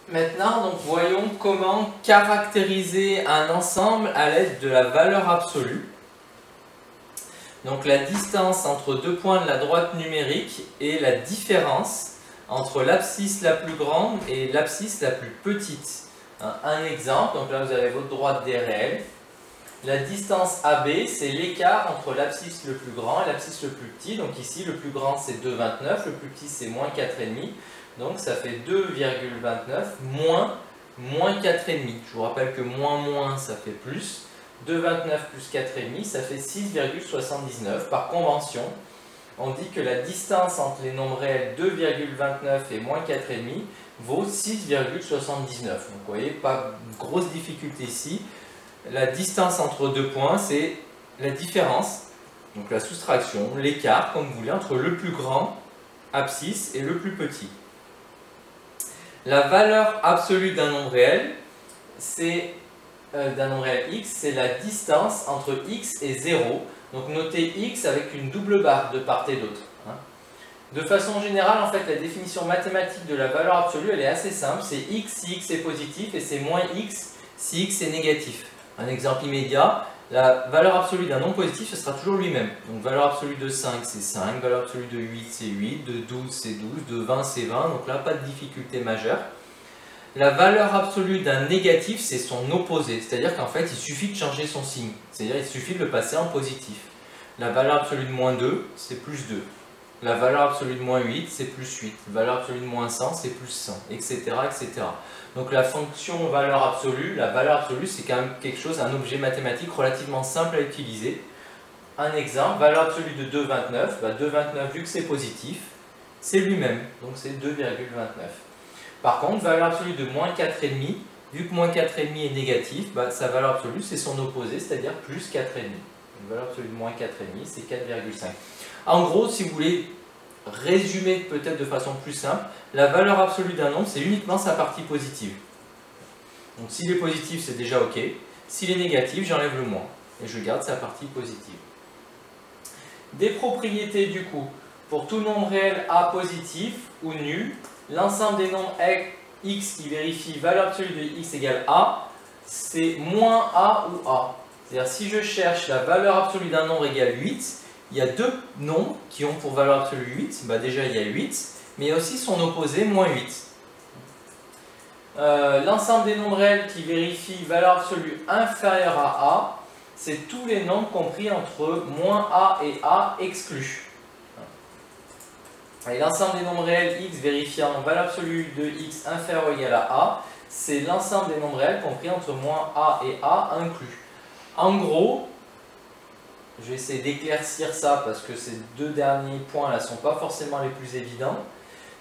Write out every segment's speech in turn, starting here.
Maintenant, donc, voyons comment caractériser un ensemble à l'aide de la valeur absolue. Donc la distance entre deux points de la droite numérique et la différence entre l'abscisse la plus grande et l'abscisse la plus petite. Un exemple, donc là vous avez votre droite des réels. La distance AB, c'est l'écart entre l'abscisse le plus grand et l'abscisse le plus petit. Donc ici, le plus grand c'est 2,29, le plus petit c'est moins 4,5. Donc ça fait 2,29 moins 4,5. Je vous rappelle que moins ça fait plus. 2,29 plus 4,5, ça fait 6,79. Par convention, on dit que la distance entre les nombres réels 2,29 et moins 4,5 vaut 6,79. Donc vous voyez, pas de grosse difficulté ici. La distance entre deux points, c'est la différence, donc la soustraction, l'écart, comme vous voulez, entre le plus grand abscisse et le plus petit. La valeur absolue d'un nombre réel, c'est d'un nombre réel x, c'est la distance entre x et 0. Donc notez x avec une double barre de part et d'autre. De façon générale, en fait, la définition mathématique de la valeur absolue, elle est assez simple. C'est x si x est positif et c'est moins x si x est négatif. Un exemple immédiat, la valeur absolue d'un nombre positif, ce sera toujours lui-même. Donc valeur absolue de 5, c'est 5, valeur absolue de 8, c'est 8, de 12, c'est 12, de 20, c'est 20. Donc là, pas de difficulté majeure. La valeur absolue d'un négatif, c'est son opposé. C'est-à-dire qu'en fait, il suffit de changer son signe. C'est-à-dire qu'il suffit de le passer en positif. La valeur absolue de moins 2, c'est plus 2. La valeur absolue de moins 8, c'est plus 8. La valeur absolue de moins 100, c'est plus 100, etc., etc. Donc la fonction valeur absolue, la valeur absolue, c'est quand même quelque chose, un objet mathématique relativement simple à utiliser. Un exemple, valeur absolue de 2,29. 2,29, vu que c'est positif, c'est lui-même. Donc c'est 2,29. Par contre, valeur absolue de moins 4,5, vu que moins 4,5 est négatif, sa valeur absolue, c'est son opposé, c'est-à-dire plus 4,5. La valeur absolue de moins 4,5, c'est 4,5. En gros, si vous voulez résumer peut-être de façon plus simple, la valeur absolue d'un nombre, c'est uniquement sa partie positive. Donc s'il est positif, c'est déjà OK. S'il est négatif, j'enlève le moins et je garde sa partie positive. Des propriétés du coup. Pour tout nombre réel A positif ou nul, l'ensemble des nombres x qui vérifie valeur absolue de x égale A, c'est moins A ou A. C'est-à-dire si je cherche la valeur absolue d'un nombre égale 8, il y a deux nombres qui ont pour valeur absolue 8. Déjà il y a 8, mais il y a aussi son opposé, moins 8. L'ensemble des nombres réels qui vérifient valeur absolue inférieure à A, c'est tous les nombres compris entre moins A et A exclus. Et l'ensemble des nombres réels x vérifiant valeur absolue de x inférieure ou égale à A, c'est l'ensemble des nombres réels compris entre moins A et A inclus. En gros, je vais essayer d'éclaircir ça parce que ces deux derniers points là ne sont pas forcément les plus évidents.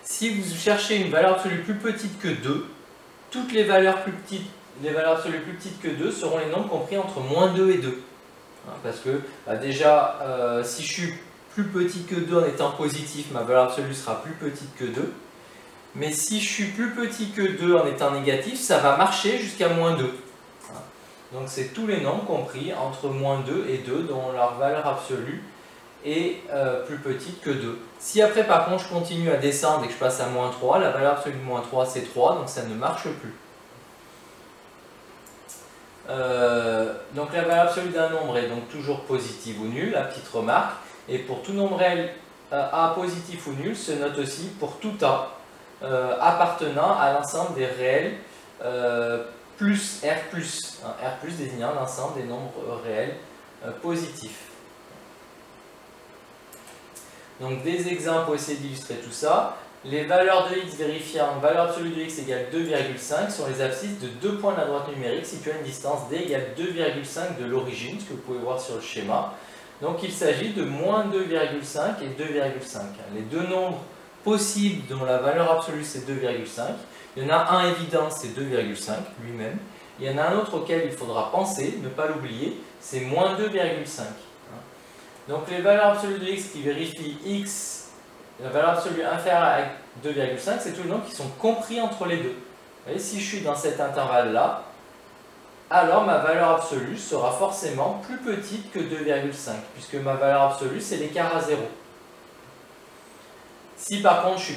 Si vous cherchez une valeur absolue plus petite que 2, toutes les valeurs absolues plus petites que 2 seront les nombres compris entre moins 2 et 2. Parce que déjà, si je suis plus petit que 2 en étant positif, ma valeur absolue sera plus petite que 2. Mais si je suis plus petit que 2 en étant négatif, ça va marcher jusqu'à moins 2. Donc c'est tous les nombres compris entre moins 2 et 2 dont leur valeur absolue est plus petite que 2. Si après par contre je continue à descendre et que je passe à moins 3, la valeur absolue de moins 3 c'est 3, donc ça ne marche plus. Donc la valeur absolue d'un nombre est donc toujours positive ou nulle, la petite remarque. Et pour tout nombre réel A positif ou nul se note aussi pour tout A appartenant à l'ensemble des réels plus R+, R+, désignant l'ensemble des nombres réels positifs. Donc des exemples pour essayer d'illustrer tout ça. Les valeurs de x vérifiant valeur absolue de x égale 2,5 sont les abscisses de deux points de la droite numérique situés à une distance d égale 2,5 de l'origine, ce que vous pouvez voir sur le schéma. Donc il s'agit de moins 2,5 et 2,5. Les deux nombres possibles dont la valeur absolue c'est 2,5. Il y en a un évident, c'est 2,5 lui-même. Il y en a un autre auquel il faudra penser, ne pas l'oublier, c'est moins 2,5. Donc les valeurs absolues de x qui vérifient x, la valeur absolue inférieure à 2,5, c'est tous les nombres qui sont compris entre les deux. Vous voyez, si je suis dans cet intervalle-là, alors ma valeur absolue sera forcément plus petite que 2,5, puisque ma valeur absolue c'est l'écart à 0. Si par contre je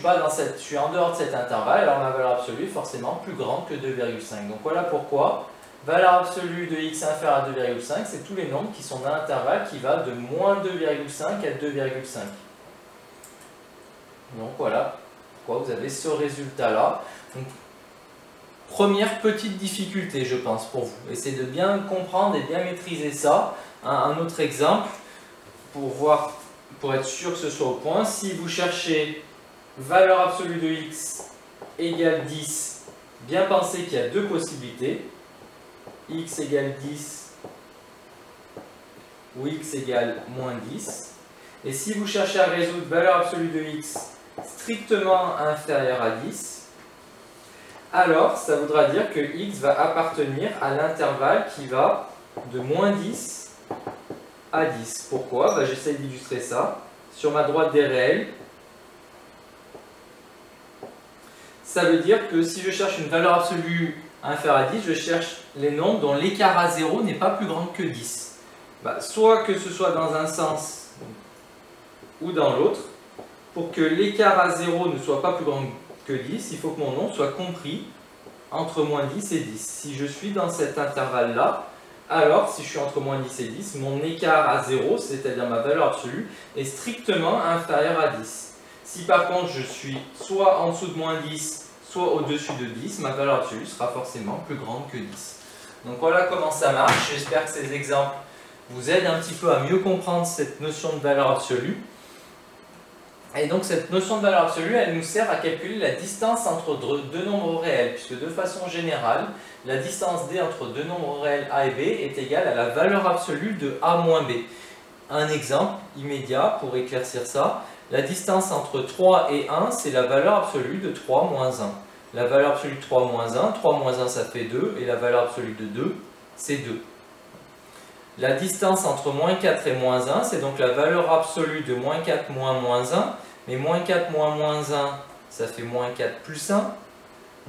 suis en dehors de cet intervalle, alors ma valeur absolue est forcément plus grande que 2,5. Donc voilà pourquoi valeur absolue de x inférieure à 2,5, c'est tous les nombres qui sont dans l'intervalle qui va de moins 2,5 à 2,5. Donc voilà pourquoi vous avez ce résultat-là. Première petite difficulté, je pense, pour vous. Essayez de bien comprendre et bien maîtriser ça. Un autre exemple, pour être sûr que ce soit au point. Si vous cherchez valeur absolue de x égale 10, bien pensez qu'il y a deux possibilités. X égale 10 ou x égale moins 10. Et si vous cherchez à résoudre valeur absolue de x strictement inférieure à 10, alors ça voudra dire que x va appartenir à l'intervalle qui va de moins 10 à 10. Pourquoi? J'essaie d'illustrer ça. Sur ma droite des réels, ça veut dire que si je cherche une valeur absolue inférieure à 10, je cherche les nombres dont l'écart à 0 n'est pas plus grand que 10. Soit que ce soit dans un sens ou dans l'autre, pour que l'écart à 0 ne soit pas plus grand que 10, il faut que mon nombre soit compris entre moins 10 et 10. Si je suis dans cet intervalle-là, alors si je suis entre moins 10 et 10, mon écart à 0, c'est-à-dire ma valeur absolue, est strictement inférieur à 10. Si par contre je suis soit en dessous de moins 10, soit au-dessus de 10, ma valeur absolue sera forcément plus grande que 10. Donc voilà comment ça marche. J'espère que ces exemples vous aident un petit peu à mieux comprendre cette notion de valeur absolue. Et donc cette notion de valeur absolue, elle nous sert à calculer la distance entre deux nombres réels, puisque de façon générale, la distance d entre deux nombres réels a et b est égale à la valeur absolue de a moins b. Un exemple immédiat pour éclaircir ça, la distance entre 3 et 1, c'est la valeur absolue de 3 moins 1. La valeur absolue de 3 moins 1, 3 moins 1 ça fait 2, et la valeur absolue de 2, c'est 2. La distance entre moins 4 et moins 1, c'est donc la valeur absolue de moins 4 moins moins 1. Mais moins 4 moins moins 1, ça fait moins 4 plus 1.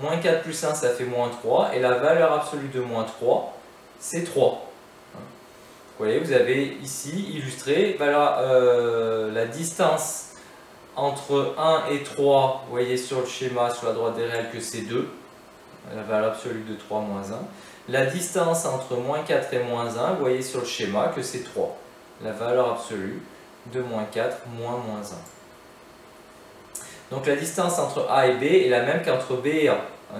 Moins 4 plus 1, ça fait moins 3. Et la valeur absolue de moins 3, c'est 3. Vous voyez, vous avez ici illustré la distance entre 1 et 3. Vous voyez sur le schéma, sur la droite des réels, que c'est 2. La valeur absolue de 3 moins 1. La distance entre moins 4 et moins 1, vous voyez sur le schéma que c'est 3. La valeur absolue de moins 4 moins moins 1. Donc la distance entre A et B est la même qu'entre B et A.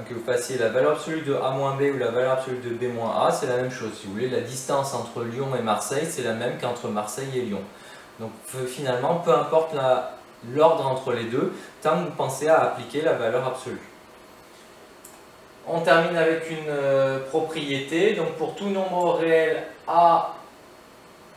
Que vous fassiez la valeur absolue de A moins B ou la valeur absolue de B moins A, c'est la même chose. Si vous voulez, la distance entre Lyon et Marseille, c'est la même qu'entre Marseille et Lyon. Donc finalement, peu importe l'ordre entre les deux, tant que vous pensez à appliquer la valeur absolue. On termine avec une propriété. Donc pour tout nombre réel A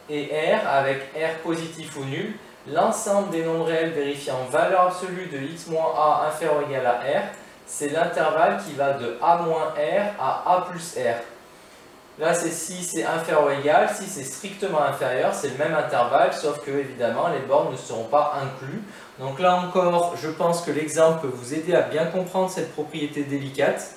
et R, avec R positif ou nul, l'ensemble des nombres réels vérifiant valeur absolue de x moins a inférieur ou égal à R, c'est l'intervalle qui va de a moins R à a plus R. Là, c'est si c'est inférieur ou égal, si c'est strictement inférieur, c'est le même intervalle, sauf que évidemment les bornes ne seront pas inclus. Donc là encore, je pense que l'exemple peut vous aider à bien comprendre cette propriété délicate.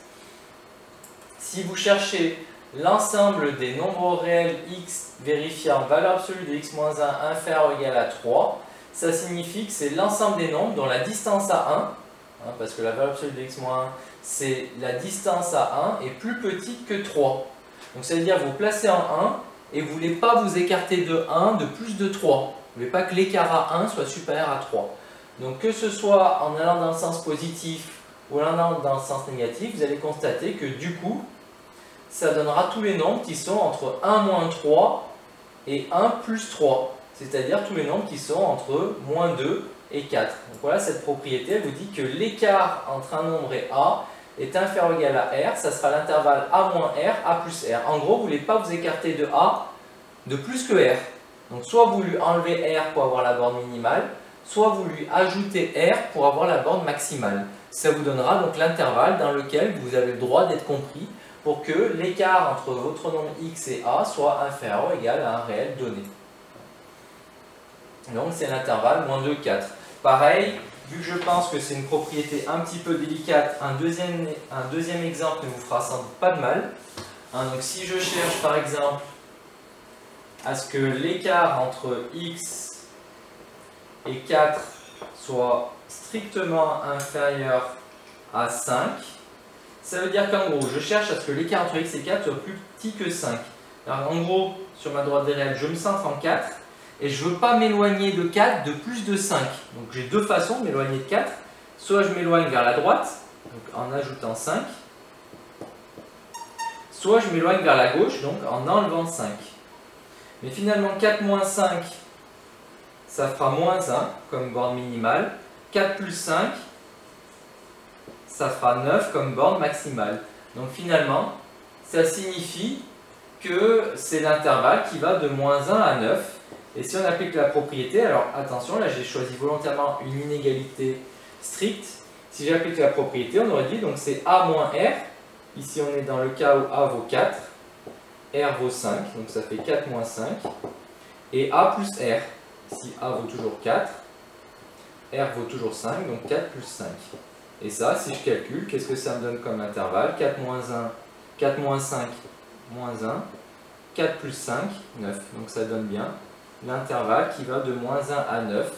Si vous cherchez l'ensemble des nombres réels x vérifiant valeur absolue de x moins 1 inférieur ou égal à 3, ça signifie que c'est l'ensemble des nombres dont la distance à 1, parce que la valeur absolue de x moins 1, c'est la distance à 1 est plus petite que 3. Donc ça veut dire que vous placez en 1 et vous ne voulez pas vous écarter de 1 de plus de 3. Vous ne voulez pas que l'écart à 1 soit supérieur à 3. Donc que ce soit en allant dans le sens positif ou en allant dans le sens négatif, vous allez constater que du coup, ça donnera tous les nombres qui sont entre 1 moins 3 et 1 plus 3. C'est-à-dire tous les nombres qui sont entre moins 2 et 4. Donc voilà, cette propriété elle vous dit que l'écart entre un nombre et A est inférieur ou égal à R, ça sera l'intervalle A moins R, A plus R. En gros, vous ne voulez pas vous écarter de A de plus que R. Donc soit vous lui enlevez R pour avoir la borne minimale, soit vous lui ajoutez R pour avoir la borne maximale. Ça vous donnera donc l'intervalle dans lequel vous avez le droit d'être compris pour que l'écart entre votre nombre x et a soit inférieur ou égal à un réel donné. Donc c'est l'intervalle moins 2, 4. Pareil, vu que je pense que c'est une propriété un petit peu délicate, un deuxième exemple ne vous fera sans doute pas de mal. Donc si je cherche par exemple à ce que l'écart entre x et 4 soit strictement inférieur à 5, ça veut dire qu'en gros, je cherche à ce que l'écart entre x et 4 soit plus petit que 5. Alors en gros, sur ma droite des réels, je me centre en 4 et je ne veux pas m'éloigner de 4 de plus de 5. Donc j'ai deux façons de m'éloigner de 4. Soit je m'éloigne vers la droite, donc en ajoutant 5, soit je m'éloigne vers la gauche, donc en enlevant 5. Mais finalement, 4 moins 5, ça fera moins 1 comme borne minimale. 4 plus 5, ça fera 9 comme borne maximale. Donc finalement, ça signifie que c'est l'intervalle qui va de moins 1 à 9. Et si on applique la propriété, alors attention, là j'ai choisi volontairement une inégalité stricte. Si j'applique la propriété, on aurait dit donc c'est A moins R. Ici on est dans le cas où A vaut 4, R vaut 5, donc ça fait 4 moins 5. Et A plus R, ici A vaut toujours 4, R vaut toujours 5, donc 4 plus 5. Et ça, si je calcule, qu'est-ce que ça me donne comme intervalle? 4 moins 1, 4 moins 5, moins 1, 4 plus 5, 9. Donc ça donne bien l'intervalle qui va de moins 1 à 9,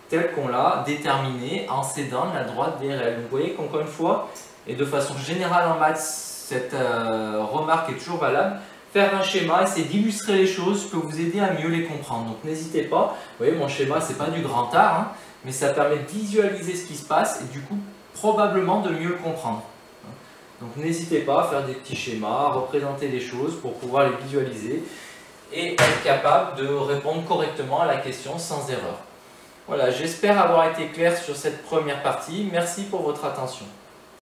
tel qu'on l'a déterminé en s'aidant de la droite des réels. Donc vous voyez qu'encore une fois, et de façon générale en maths, cette remarque est toujours valable. Faire un schéma, essayer d'illustrer les choses peut vous aider à mieux les comprendre. Donc n'hésitez pas, vous voyez mon schéma c'est pas du grand art, hein, mais ça permet de visualiser ce qui se passe et du coup probablement de mieux le comprendre. Donc n'hésitez pas à faire des petits schémas, à représenter les choses pour pouvoir les visualiser et être capable de répondre correctement à la question sans erreur. Voilà, j'espère avoir été clair sur cette première partie. Merci pour votre attention.